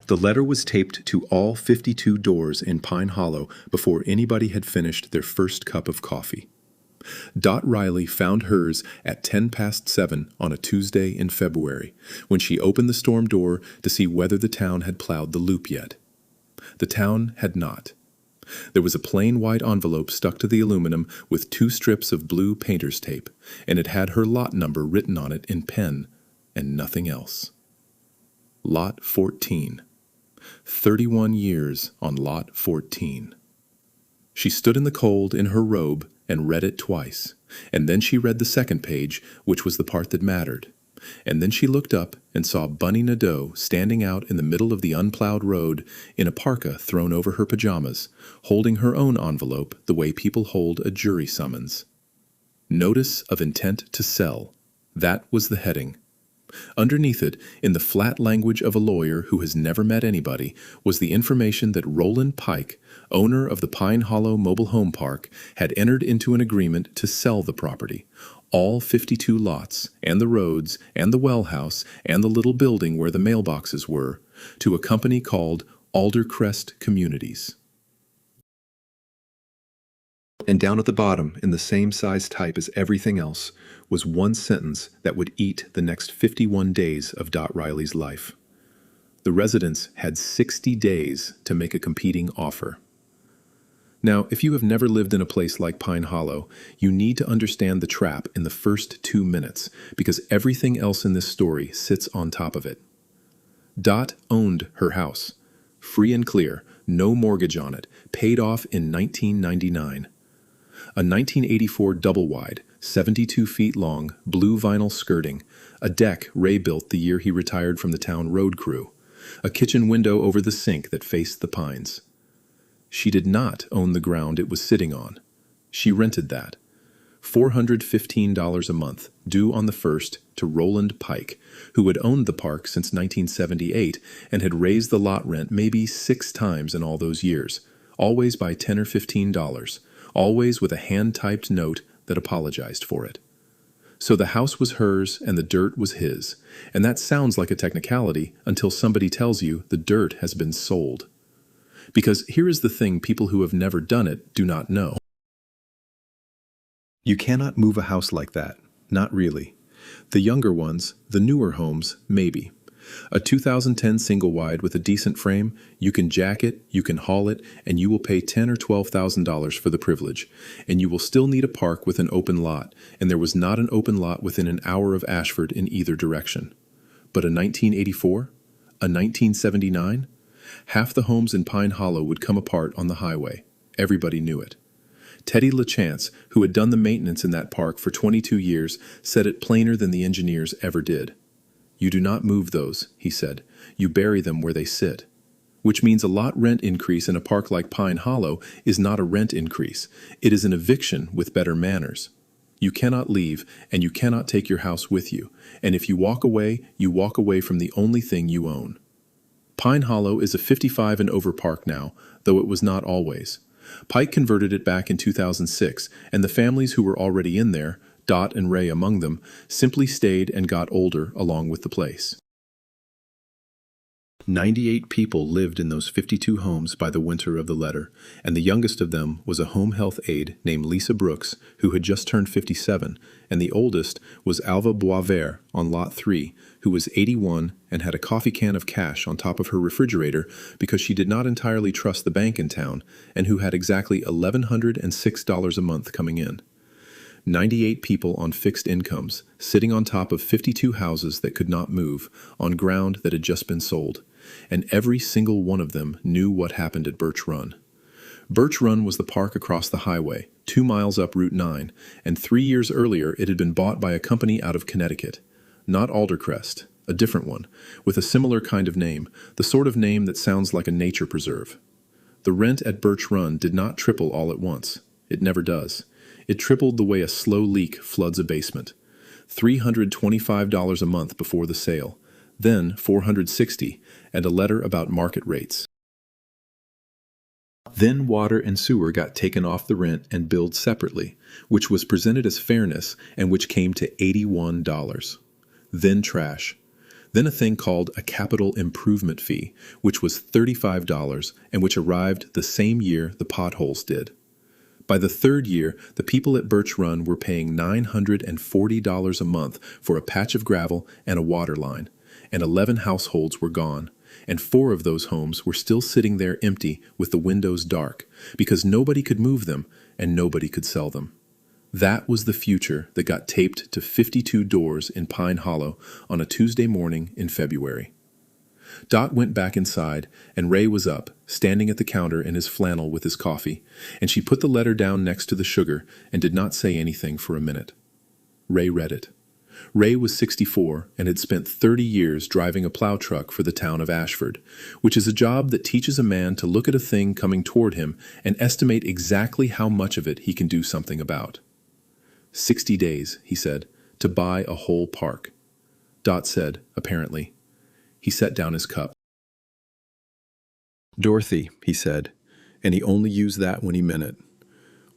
The letter was taped to all 52 doors in Pine Hollow before anybody had finished their first cup of coffee. Dot Reilly found hers at 7:10 on a Tuesday in February, when she opened the storm door to see whether the town had plowed the loop yet. The town had not. There was a plain white envelope stuck to the aluminum with 2 strips of blue painter's tape, and it had her lot number written on it in pen, and nothing else. Lot 14. 31 years on Lot 14. She stood in the cold in her robe and read it twice, and then she read the second page, which was the part that mattered. And then she looked up and saw Bunny Nadeau standing out in the middle of the unplowed road in a parka thrown over her pajamas, holding her own envelope the way people hold a jury summons. Notice of intent to sell. That was the heading. Underneath it, in the flat language of a lawyer who has never met anybody, was the information that Roland Pike, owner of the Pine Hollow Mobile Home Park, had entered into an agreement to sell the property, all 52 lots, and the roads, and the well house, and the little building where the mailboxes were, to a company called Aldercrest Communities. And down at the bottom, in the same size type as everything else, was one sentence that would eat the next 51 days of Dot Reilly's life. The residents had 60 days to make a competing offer. Now, if you have never lived in a place like Pine Hollow, you need to understand the trap in the first 2 minutes, because everything else in this story sits on top of it. Dot owned her house, free and clear, no mortgage on it, paid off in 1999. A 1984 double-wide, 72 feet long, blue vinyl skirting, a deck Ray built the year he retired from the town road crew, a kitchen window over the sink that faced the pines. She did not own the ground it was sitting on. She rented that. $415 a month, due on the 1st, to Roland Pike, who had owned the park since 1978 and had raised the lot rent maybe 6 times in all those years, always by $10 or $15, always with a hand-typed note that apologized for it. So the house was hers and the dirt was his, and that sounds like a technicality until somebody tells you the dirt has been sold. Because here is the thing people who have never done it do not know. You cannot move a house like that. Not really. The younger ones, the newer homes, maybe. A 2010 single-wide with a decent frame, you can jack it, you can haul it, and you will pay $10,000 or $12,000 for the privilege. And you will still need a park with an open lot, and there was not an open lot within an hour of Ashford in either direction. But a 1984? A 1979? Half the homes in Pine Hollow would come apart on the highway. Everybody knew it. Teddy LaChance, who had done the maintenance in that park for 22 years, said it plainer than the engineers ever did. You do not move those, he said. You bury them where they sit. Which means a lot rent increase in a park like Pine Hollow is not a rent increase. It is an eviction with better manners. You cannot leave, and you cannot take your house with you. And if you walk away from the only thing you own. Pine Hollow is a 55 and over park now, though it was not always. Pike converted it back in 2006, and the families who were already in there, Dot and Ray among them, simply stayed and got older along with the place. 98 people lived in those 52 homes by the winter of the letter, and the youngest of them was a home health aide named Lisa Brooks, who had just turned 57, and the oldest was Alva Boisvert on Lot 3, who was 81 and had a coffee can of cash on top of her refrigerator because she did not entirely trust the bank in town, and who had exactly $1,106 a month coming in. 98 people on fixed incomes, sitting on top of 52 houses that could not move, on ground that had just been sold. And every single one of them knew what happened at Birch Run. Birch Run was the park across the highway, 2 miles up Route 9, and 3 years earlier it had been bought by a company out of Connecticut. Not Aldercrest, a different one, with a similar kind of name, the sort of name that sounds like a nature preserve. The rent at Birch Run did not triple all at once. It never does. It tripled the way a slow leak floods a basement. $325 a month before the sale, then $460, and a letter about market rates. Then water and sewer got taken off the rent and billed separately, which was presented as fairness and which came to $81. Then trash. Then a thing called a capital improvement fee, which was $35 and which arrived the same year the potholes did. By the third year, the people at Birch Run were paying $940 a month for a patch of gravel and a water line, and 11 households were gone, and 4 of those homes were still sitting there empty with the windows dark, because nobody could move them and nobody could sell them. That was the future that got taped to 52 doors in Pine Hollow on a Tuesday morning in February. Dot went back inside, and Ray was up, standing at the counter in his flannel with his coffee, and she put the letter down next to the sugar and did not say anything for a minute. Ray read it. Ray was 64 and had spent 30 years driving a plow truck for the town of Ashford, which is a job that teaches a man to look at a thing coming toward him and estimate exactly how much of it he can do something about. 60 days, he said, to buy a whole park. Dot said, apparently. He set down his cup. Dorothy, he said, and he only used that when he meant it.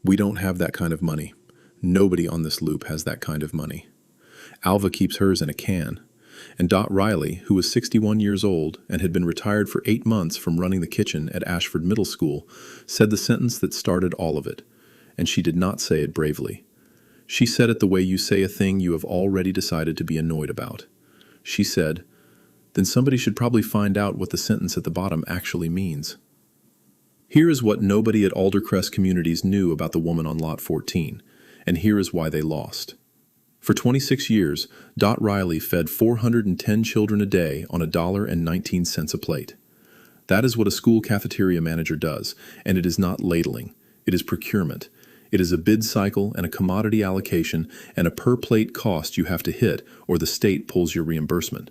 We don't have that kind of money. Nobody on this loop has that kind of money. Alva keeps hers in a can, and Dot Reilly, who was 61 years old and had been retired for 8 months from running the kitchen at Ashford Middle School, said the sentence that started all of it, and she did not say it bravely. She said it the way you say a thing you have already decided to be annoyed about. She said, then somebody should probably find out what the sentence at the bottom actually means. Here is what nobody at Aldercrest Communities knew about the woman on Lot 14, and here is why they lost. For 26 years, Dot Reilly fed 410 children a day on $1.19 a plate. That is what a school cafeteria manager does, and it is not ladling. It is procurement. It is a bid cycle and a commodity allocation and a per-plate cost you have to hit or the state pulls your reimbursement.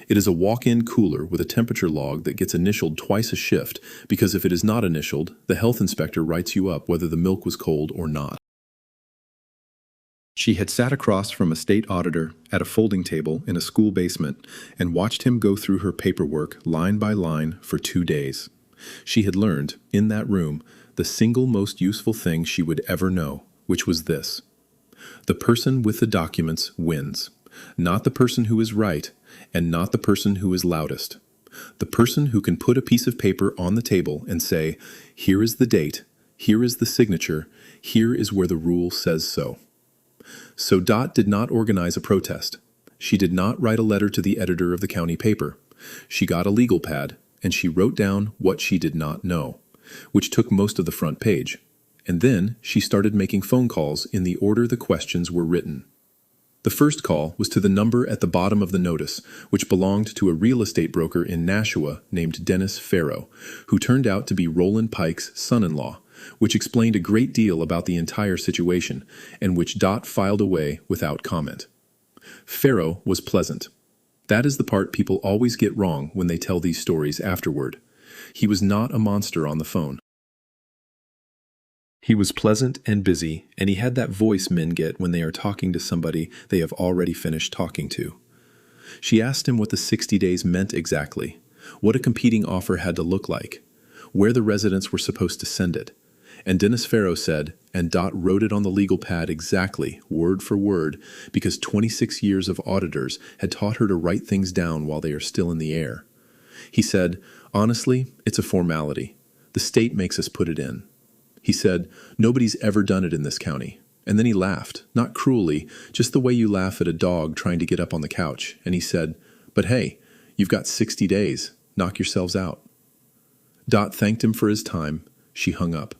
It is a walk-in cooler with a temperature log that gets initialed twice a shift because if it is not initialed, the health inspector writes you up whether the milk was cold or not. She had sat across from a state auditor at a folding table in a school basement and watched him go through her paperwork line by line for 2 days. She had learned, in that room, the single most useful thing she would ever know, which was this. The person with the documents wins, not the person who is right, and not the person who is loudest. The person who can put a piece of paper on the table and say, here is the date, here is the signature, here is where the rule says so. So Dot did not organize a protest. She did not write a letter to the editor of the county paper. She got a legal pad, and she wrote down what she did not know, which took most of the front page. And then she started making phone calls in the order the questions were written. The first call was to the number at the bottom of the notice, which belonged to a real estate broker in Nashua named Dennis Farrow, who turned out to be Roland Pike's son-in-law, which explained a great deal about the entire situation, and which Dot filed away without comment. Farrow was pleasant. That is the part people always get wrong when they tell these stories afterward. He was not a monster on the phone. He was pleasant and busy, and he had that voice men get when they are talking to somebody they have already finished talking to. She asked him what the 60 days meant exactly, what a competing offer had to look like, where the residents were supposed to send it. And Dennis Farrow said, and Dot wrote it on the legal pad exactly, word for word, because 26 years of auditors had taught her to write things down while they are still in the air. He said, honestly, it's a formality. The state makes us put it in. He said, nobody's ever done it in this county. And then he laughed, not cruelly, just the way you laugh at a dog trying to get up on the couch. And he said, but hey, you've got 60 days. Knock yourselves out. Dot thanked him for his time. She hung up.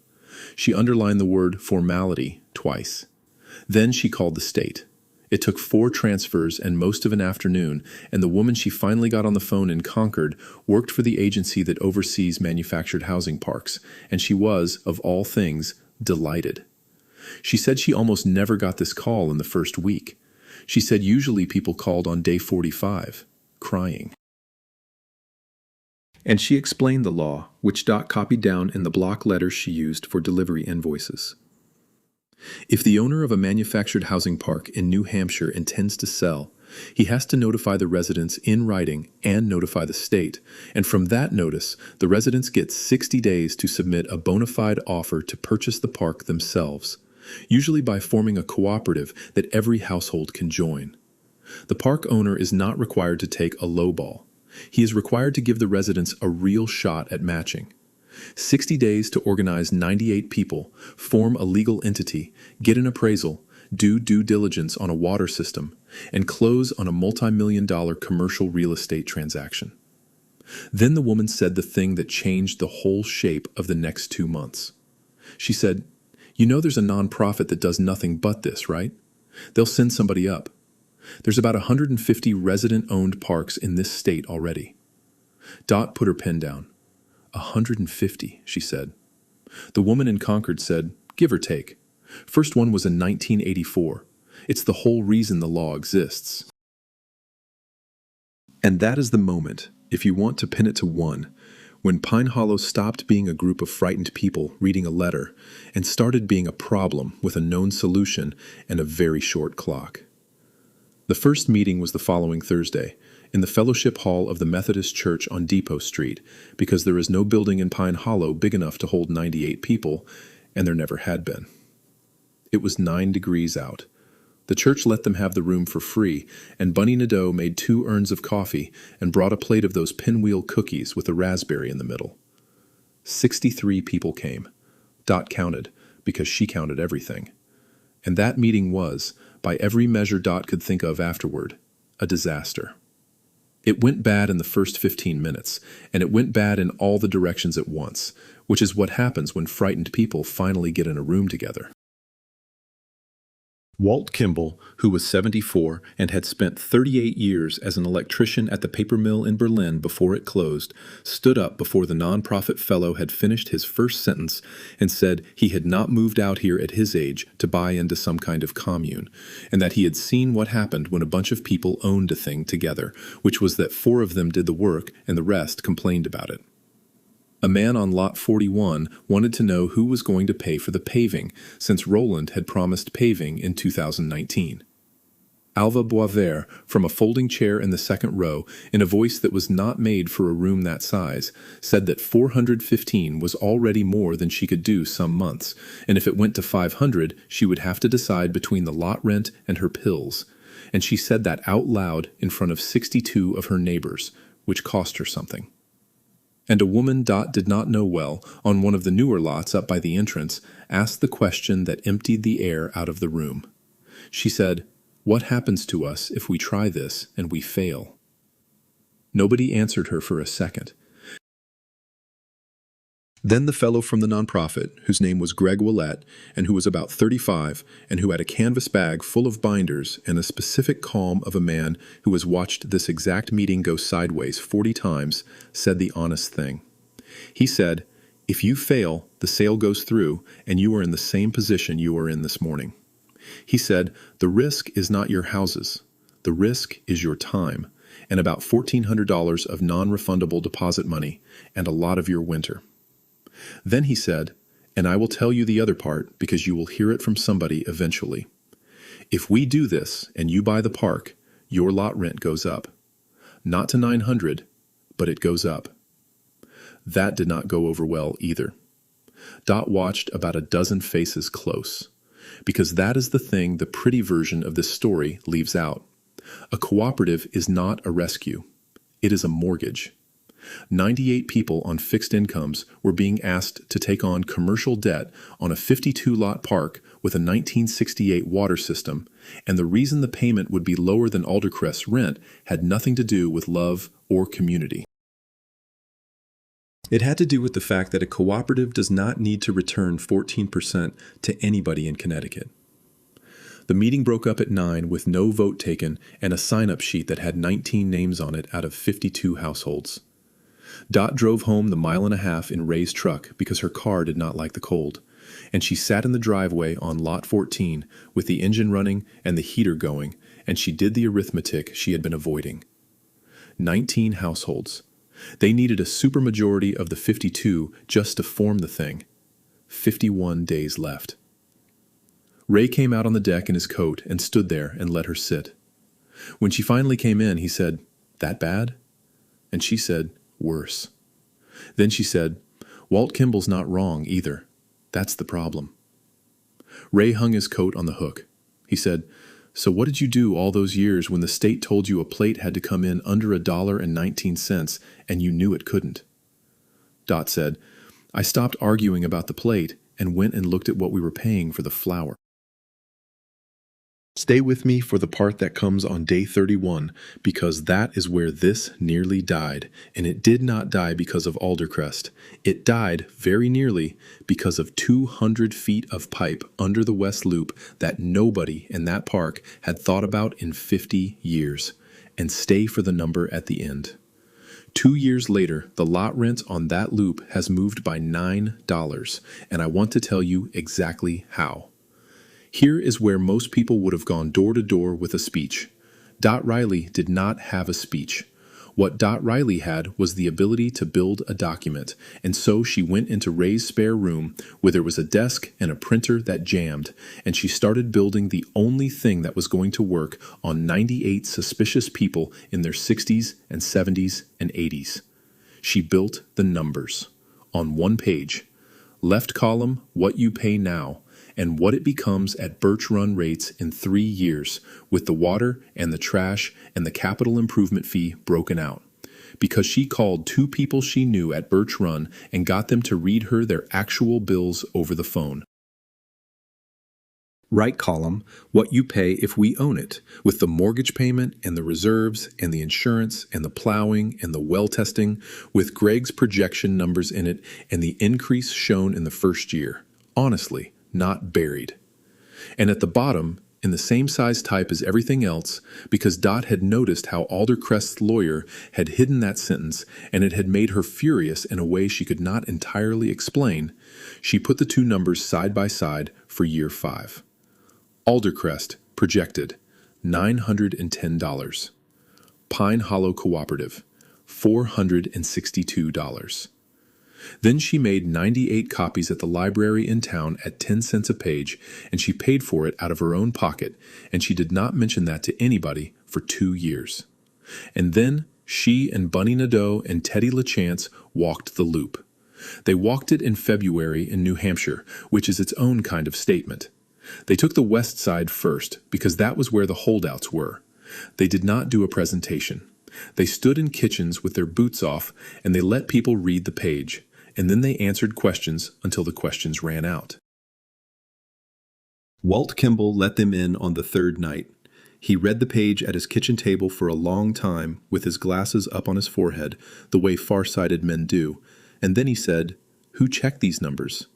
She underlined the word formality twice. Then she called the state. It took 4 transfers and most of an afternoon, and the woman she finally got on the phone in Concord worked for the agency that oversees manufactured housing parks, and she was, of all things, delighted. She said she almost never got this call in the first week. She said usually people called on day 45, crying. And she explained the law, which Dot copied down in the block letters she used for delivery invoices. If the owner of a manufactured housing park in New Hampshire intends to sell, he has to notify the residents in writing and notify the state, and from that notice, the residents get 60 days to submit a bona fide offer to purchase the park themselves, usually by forming a cooperative that every household can join. The park owner is not required to take a low ball. He is required to give the residents a real shot at matching. 60 days to organize 98 people, form a legal entity, get an appraisal, do due diligence on a water system, and close on a multi-million-dollar commercial real estate transaction. Then the woman said the thing that changed the whole shape of the next 2 months. She said, "You know there's a nonprofit that does nothing but this, right? They'll send somebody up. There's about 150 resident-owned parks in this state already." Dot put her pen down. 150, she said. The woman in Concord said, "Give or take. First one was in 1984. It's the whole reason the law exists." And that is the moment, if you want to pin it to one, when Pine Hollow stopped being a group of frightened people reading a letter and started being a problem with a known solution and a very short clock. The first meeting was the following Thursday, in the Fellowship Hall of the Methodist Church on Depot Street, because there is no building in Pine Hollow big enough to hold 98 people, and there never had been. It was 9 degrees out. The church let them have the room for free, and Bunny Nadeau made 2 urns of coffee and brought a plate of those pinwheel cookies with a raspberry in the middle. 63 people came. Dot counted, because she counted everything. And that meeting was, by every measure Dot could think of afterward, a disaster. It went bad in the first 15 minutes, and it went bad in all the directions at once, which is what happens when frightened people finally get in a room together. Walt Kimball, who was 74 and had spent 38 years as an electrician at the paper mill in Berlin before it closed, stood up before the nonprofit fellow had finished his first sentence and said he had not moved out here at his age to buy into some kind of commune, and that he had seen what happened when a bunch of people owned a thing together, which was that 4 of them did the work and the rest complained about it. A man on Lot 41 wanted to know who was going to pay for the paving, since Roland had promised paving in 2019. Alva Boisvert, from a folding chair in the second row, in a voice that was not made for a room that size, said that 415 was already more than she could do some months, and if it went to 500, she would have to decide between the lot rent and her pills. And she said that out loud in front of 62 of her neighbors, which cost her something. And a woman Dot did not know well, on one of the newer lots up by the entrance, asked the question that emptied the air out of the room. She said, "What happens to us if we try this and we fail?" Nobody answered her for a second. Then the fellow from the nonprofit, whose name was Greg Willett, and who was about 35, and who had a canvas bag full of binders and the specific calm of a man who has watched this exact meeting go sideways 40 times, said the honest thing. He said, "If you fail, the sale goes through, and you are in the same position you are in this morning." He said, "The risk is not your houses. The risk is your time, and about $1,400 of non-refundable deposit money, and a lot of your winter." Then he said, "And I will tell you the other part because you will hear it from somebody eventually. If we do this and you buy the park, your lot rent goes up. Not to 900, but it goes up." That did not go over well either. Dot watched about a dozen faces close, because that is the thing the pretty version of this story leaves out. A cooperative is not a rescue. It is a mortgage. 98 people on fixed incomes were being asked to take on commercial debt on a 52-lot park with a 1968 water system, and the reason the payment would be lower than Aldercrest's rent had nothing to do with love or community. It had to do with the fact that a cooperative does not need to return 14% to anybody in Connecticut. The meeting broke up at 9 with no vote taken and a sign-up sheet that had 19 names on it out of 52 households. Dot drove home the 1.5 in Ray's truck because her car did not like the cold, and she sat in the driveway on Lot 14 with the engine running and the heater going, and she did the arithmetic she had been avoiding. 19 households. They needed a supermajority of the 52 just to form the thing. 51 days left. Ray came out on the deck in his coat and stood there and let her sit. When she finally came in, he said, "That bad?" And she said, "Worse." Then she said, "Walt Kimball's not wrong either. That's the problem." Ray hung his coat on the hook. He said, So what did you do all those years when the state told you a plate had to come in under $1.19 and you knew it couldn't? Dot said, I stopped arguing about the plate and went and looked at what we were paying for the flour. Stay with me for the part that comes on day 31, because that is where this nearly died, and it did not die because of aldercrest. It died very nearly because of 200 feet of pipe under the West Loop that nobody in that park had thought about in 50 years. And stay for the number at the end. 2 years later, the lot rent on that loop has moved by $9, and I want to tell you exactly how. Here is where most people would have gone door to door with a speech. Reilly did not have a speech. What Reilly had was the ability to build a document, and so she went into Ray's spare room where there was a desk and a printer that jammed, and she started building the only thing that was going to work on 98 suspicious people in their 60s and 70s and 80s. She built the numbers. On one page. Left column, what you pay now, and what it becomes at Birch Run rates in 3 years, with the water and the trash and the capital improvement fee broken out. Because she called 2 people she knew at Birch Run and got them to read her their actual bills over the phone. Right column, what you pay if we own it, with the mortgage payment and the reserves and the insurance and the plowing and the well testing, with Greg's projection numbers in it and the increase shown in the first year. Honestly, not buried. And at the bottom, in the same size type as everything else, because Dot had noticed how Aldercrest's lawyer had hidden that sentence and it had made her furious in a way she could not entirely explain, she put the 2 numbers side by side for year 5. Aldercrest, projected, $910. Pine Hollow Cooperative, $462. Then she made 98 copies at the library in town at 10 cents a page, and she paid for it out of her own pocket, and she did not mention that to anybody for 2 years. And then she and Bunny Nadeau and Teddy LaChance walked the loop. They walked it in February in New Hampshire, which is its own kind of statement. They took the west side first, because that was where the holdouts were. They did not do a presentation. They stood in kitchens with their boots off, and they let people read the page, and then they answered questions until the questions ran out. Walt Kimball let them in on the 3rd night. He read the page at his kitchen table for a long time, with his glasses up on his forehead, the way far-sighted men do, and then he said, "Who checked these numbers?"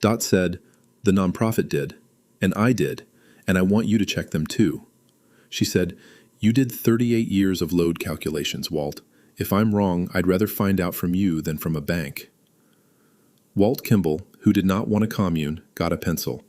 Dot said, "The nonprofit did, and I did, and I want you to check them too." She said, "You did 38 years of load calculations, Walt. If I'm wrong, I'd rather find out from you than from a bank." Walt Kimball, who did not want a commune, got a pencil.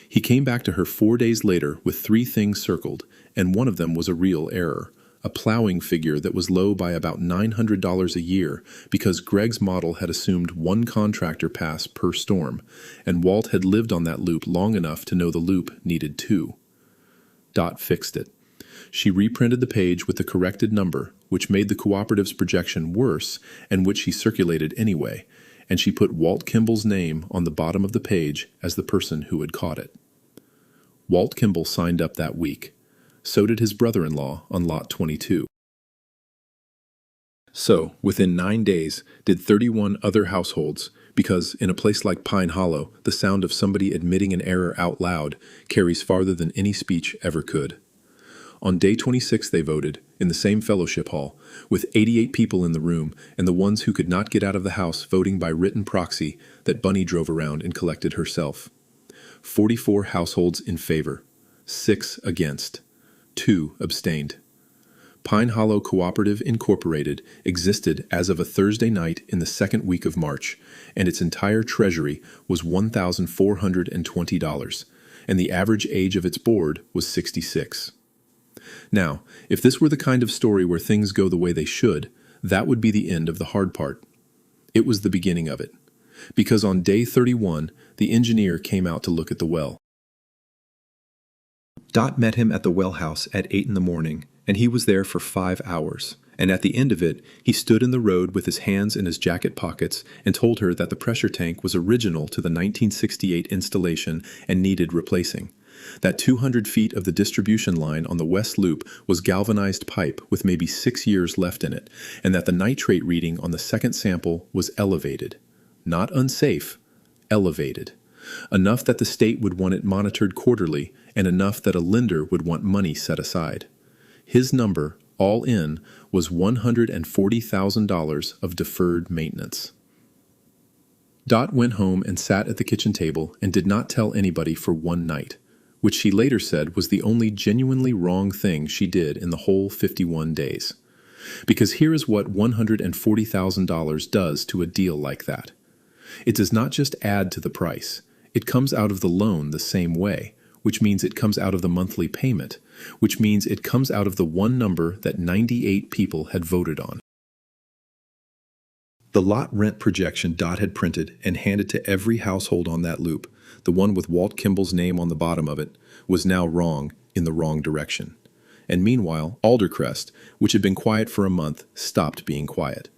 He came back to her 4 days later with 3 things circled, and one of them was a real error, a plowing figure that was low by about $900 a year because Greg's model had assumed 1 contractor pass per storm, and Walt had lived on that loop long enough to know the loop needed 2. Dot fixed it. She reprinted the page with the corrected number, which made the cooperative's projection worse and which she circulated anyway, and she put Walt Kimball's name on the bottom of the page as the person who had caught it. Walt Kimball signed up that week. So did his brother-in-law on Lot 22. So, within 9 days, did 31 other households, because in a place like Pine Hollow, the sound of somebody admitting an error out loud carries farther than any speech ever could. On day 26 they voted, in the same fellowship hall, with 88 people in the room and the ones who could not get out of the house voting by written proxy that Bunny drove around and collected herself. 44 households in favor, 6 against, 2 abstained. Pine Hollow Cooperative Incorporated existed as of a Thursday night in the 2nd week of March, and its entire treasury was $1,420, and the average age of its board was 66. Now, if this were the kind of story where things go the way they should, that would be the end of the hard part. It was the beginning of it, because on day 31, the engineer came out to look at the well. Dot met him at the well house at 8 in the morning, and he was there for 5 hours, and at the end of it, he stood in the road with his hands in his jacket pockets and told her that the pressure tank was original to the 1968 installation and needed replacing, That 200 feet of the distribution line on the West Loop was galvanized pipe with maybe 6 years left in it, and that the nitrate reading on the second sample was elevated. Not unsafe, elevated. Enough that the state would want it monitored quarterly, and enough that a lender would want money set aside. His number, all in, was $140,000 of deferred maintenance. Dot went home and sat at the kitchen table and did not tell anybody for one night, which she later said was the only genuinely wrong thing she did in the whole 51 days. Because here is what $140,000 does to a deal like that. It does not just add to the price. It comes out of the loan the same way, which means it comes out of the monthly payment, which means it comes out of the one number that 98 people had voted on. The lot rent projection Dot had printed and handed to every household on that loop, the one with Walt Kimball's name on the bottom of it, was now wrong in the wrong direction. And meanwhile, Aldercrest, which had been quiet for a month, stopped being quiet.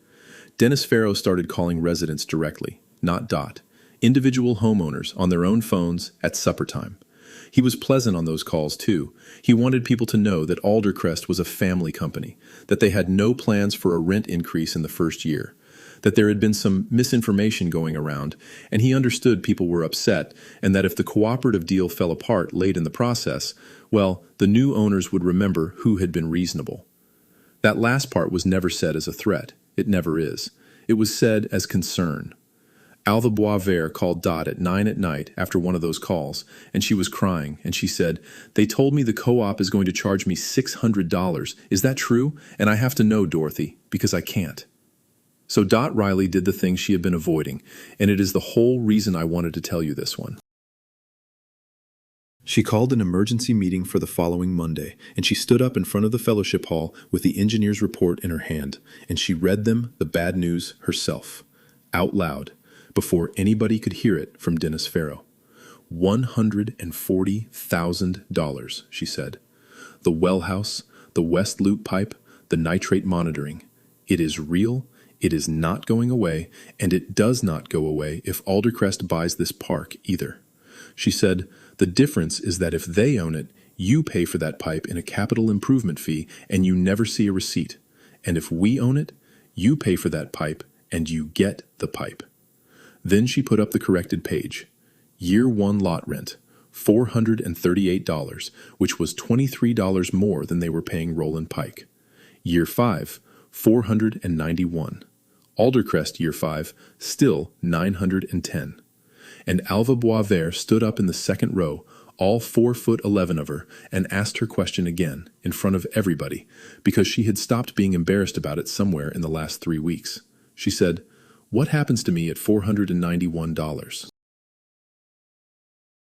Dennis Farrow started calling residents directly, not Dot, individual homeowners on their own phones at supper time. He was pleasant on those calls, too. He wanted people to know that Aldercrest was a family company, that they had no plans for a rent increase in the first year, that there had been some misinformation going around, and he understood people were upset, and that if the cooperative deal fell apart late in the process, well, the new owners would remember who had been reasonable. That last part was never said as a threat. It never is. It was said as concern. Alva Boisvert called Dot at 9 at night after one of those calls, and she was crying, and she said, "They told me the co-op is going to charge me $600. Is that true? And I have to know, Dorothy, because I can't." So Dot Reilly did the thing she had been avoiding, and it is the whole reason I wanted to tell you this one. She called an emergency meeting for the following Monday, and she stood up in front of the fellowship hall with the engineer's report in her hand, and she read them the bad news herself, out loud, before anybody could hear it from Dennis Farrow. $140,000, she said. The well house, the West Loop pipe, the nitrate monitoring. It is real. It is not going away, and it does not go away if Aldercrest buys this park either. She said, the difference is that if they own it, you pay for that pipe in a capital improvement fee and you never see a receipt. And if we own it, you pay for that pipe and you get the pipe. Then she put up the corrected page. Year 1 lot rent, $438, which was $23 more than they were paying Roland Pike. Year 5, $491. Aldercrest Year 5, still $910. And Alva Boisvert stood up in the second row, all 4'11" of her, and asked her question again, in front of everybody, because she had stopped being embarrassed about it somewhere in the last 3 weeks. She said, "What happens to me at $491?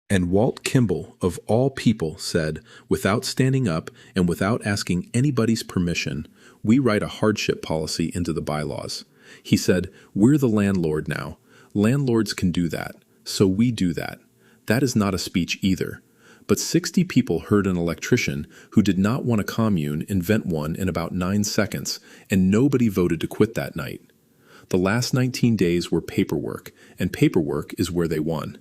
And Walt Kimball, of all people, said, without standing up and without asking anybody's permission, we write a hardship policy into the bylaws. He said, we're the landlord now. Landlords can do that, so we do that. That is not a speech either. But 60 people heard an electrician who did not want a commune invent one in about 9 seconds, and nobody voted to quit that night. The last 19 days were paperwork, and paperwork is where they won.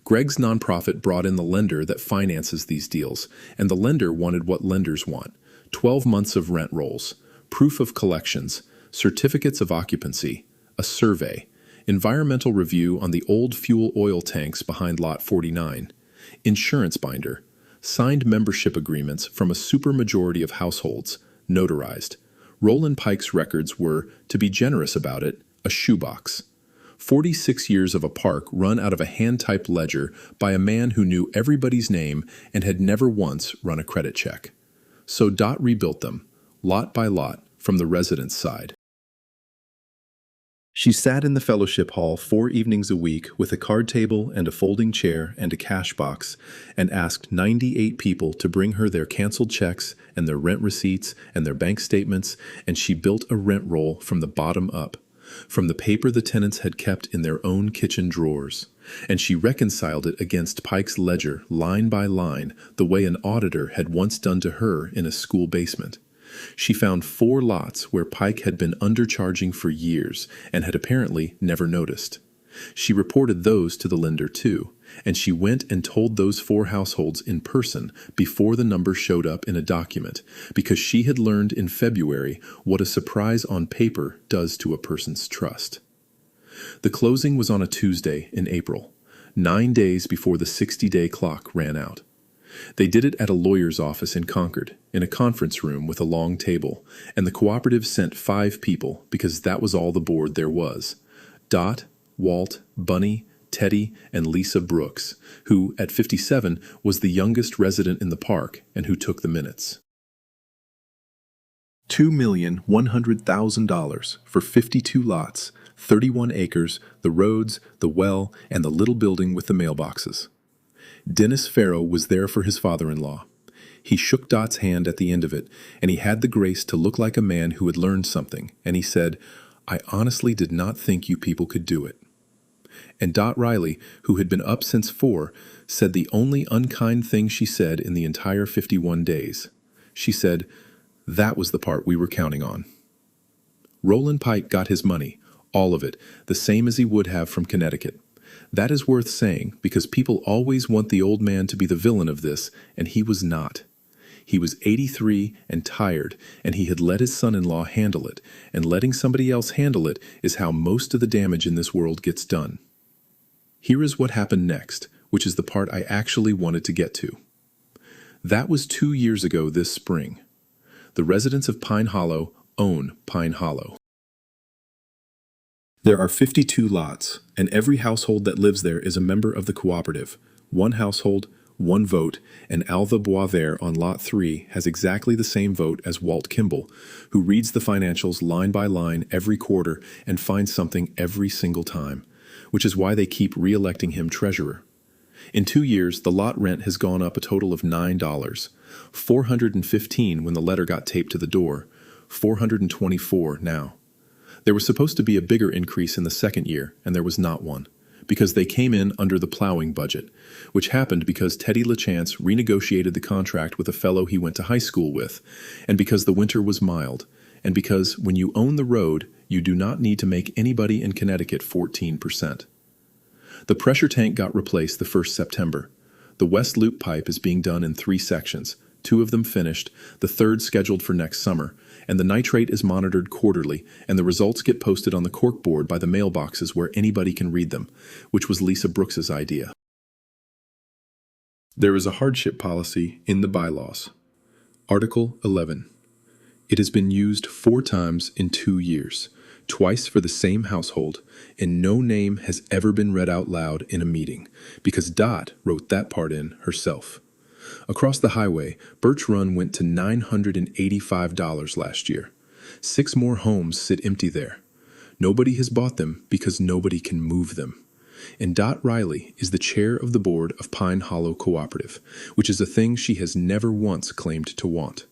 Greg's nonprofit brought in the lender that finances these deals, and the lender wanted what lenders want, 12 months of rent rolls, proof of collections, certificates of occupancy, a survey, environmental review on the old fuel oil tanks behind Lot 49, insurance binder, signed membership agreements from a supermajority of households, notarized. Roland Pike's records were, to be generous about it, a shoebox. 46 years of a park run out of a hand-typed ledger by a man who knew everybody's name and had never once run a credit check. So Dot rebuilt them, lot by lot, from the residents' side. She sat in the fellowship hall 4 evenings a week with a card table and a folding chair and a cash box and asked 98 people to bring her their canceled checks and their rent receipts and their bank statements, and she built a rent roll from the bottom up, from the paper the tenants had kept in their own kitchen drawers, and she reconciled it against Pike's ledger line by line the way an auditor had once done to her in a school basement. She found 4 lots where Pike had been undercharging for years and had apparently never noticed. She reported those to the lender too, and she went and told those 4 households in person before the number showed up in a document, because she had learned in February what a surprise on paper does to a person's trust. The closing was on a Tuesday in April, 9 days before the 60-day clock ran out. They did it at a lawyer's office in Concord, in a conference room with a long table, and the cooperative sent 5 people because that was all the board there was: Dot, Walt, Bunny, Teddy, and Lisa Brooks, who, at 57, was the youngest resident in the park and who took the minutes. $2,100,000 for 52 lots, 31 acres, the roads, the well, and the little building with the mailboxes. Dennis Farrow was there for his father-in-law. He shook Dot's hand at the end of it, and he had the grace to look like a man who had learned something, and he said, "I honestly did not think you people could do it." And Dot Reilly, who had been up since 4, said the only unkind thing she said in the entire 51 days. She said, "That was the part we were counting on." Roland Pike got his money, all of it, the same as he would have from Connecticut. That is worth saying, because people always want the old man to be the villain of this, and he was not. He was 83 and tired, and he had let his son-in-law handle it, and letting somebody else handle it is how most of the damage in this world gets done. Here is what happened next, which is the part I actually wanted to get to. That was 2 years ago this spring. The residents of Pine Hollow own Pine Hollow. There are 52 lots, and every household that lives there is a member of the cooperative. 1 household, 1 vote, and Alva Boisvert on Lot 3 has exactly the same vote as Walt Kimball, who reads the financials line by line every quarter and finds something every single time, which is why they keep re-electing him treasurer. In 2 years, the lot rent has gone up a total of $9, $415 when the letter got taped to the door, $424 now. There was supposed to be a bigger increase in the second year, and there was not one, because they came in under the plowing budget, which happened because Teddy LaChance renegotiated the contract with a fellow he went to high school with, and because the winter was mild, and because when you own the road, you do not need to make anybody in Connecticut 14%. The pressure tank got replaced the 1st September. The West Loop pipe is being done in 3 sections, 2 of them finished, the 3rd scheduled for next summer, and the nitrate is monitored quarterly, and the results get posted on the corkboard by the mailboxes where anybody can read them, which was Lisa Brooks's idea. There is a hardship policy in the bylaws. Article 11. It has been used 4 times in 2 years, twice for the same household, and no name has ever been read out loud in a meeting, because Dot wrote that part in herself. Across the highway, Birch Run went to $985 last year. 6 more homes sit empty there. Nobody has bought them because nobody can move them. And Dot Reilly is the chair of the board of Pine Hollow Cooperative, which is a thing she has never once claimed to want.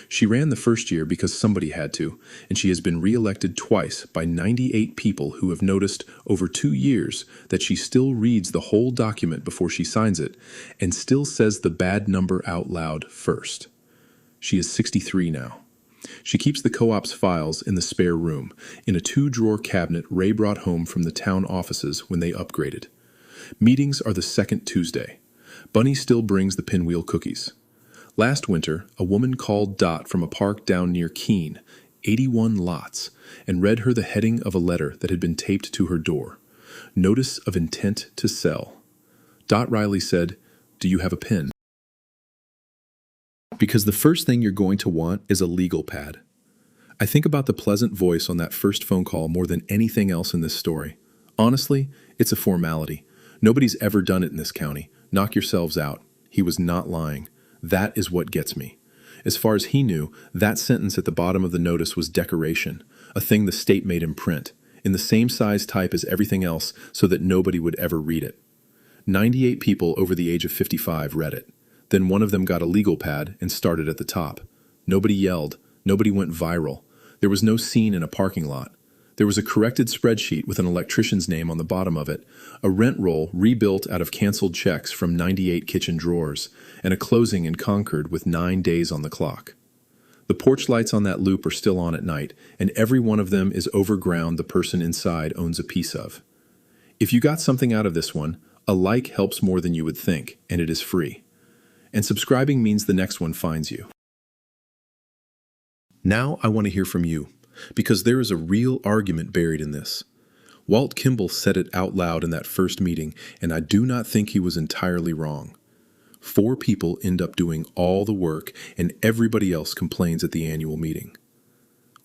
She ran the first year because somebody had to, and she has been re-elected twice by 98 people who have noticed over 2 years that she still reads the whole document before she signs it and still says the bad number out loud first. She is 63 now. She keeps the co-op's files in the spare room, in a 2-drawer cabinet Ray brought home from the town offices when they upgraded. Meetings are the 2nd Tuesday. Bunny still brings the pinwheel cookies. Last winter, a woman called Dot from a park down near Keene, 81 lots, and read her the heading of a letter that had been taped to her door. Notice of intent to sell. Dot Reilly said, "Do you have a pen?" Because the first thing you're going to want is a legal pad. I think about the pleasant voice on that first phone call more than anything else in this story. Honestly, it's a formality. Nobody's ever done it in this county. Knock yourselves out. He was not lying. That is what gets me. As far as he knew, that sentence at the bottom of the notice was decoration, a thing the state made him print, in the same size type as everything else so that nobody would ever read it. 98 people over the age of 55 read it. Then one of them got a legal pad and started at the top. Nobody yelled. Nobody went viral. There was no scene in a parking lot. There was a corrected spreadsheet with an electrician's name on the bottom of it, a rent roll rebuilt out of canceled checks from 98 kitchen drawers, and a closing in Concord with 9 days on the clock. The porch lights on that loop are still on at night, and every one of them is over ground the person inside owns a piece of. If you got something out of this one, a like helps more than you would think, and it is free. And subscribing means the next one finds you. Now I want to hear from you, because there is a real argument buried in this. Walt Kimball said it out loud in that first meeting, and I do not think he was entirely wrong. 4 people end up doing all the work, and everybody else complains at the annual meeting.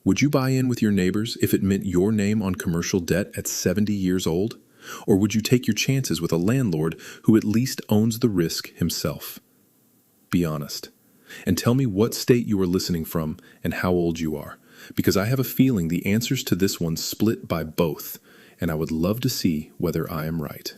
Would you buy in with your neighbors if it meant your name on commercial debt at 70 years old? Or would you take your chances with a landlord who at least owns the risk himself? Be honest. And tell me what state you are listening from and how old you are, because I have a feeling the answers to this one split by both, and I would love to see whether I am right.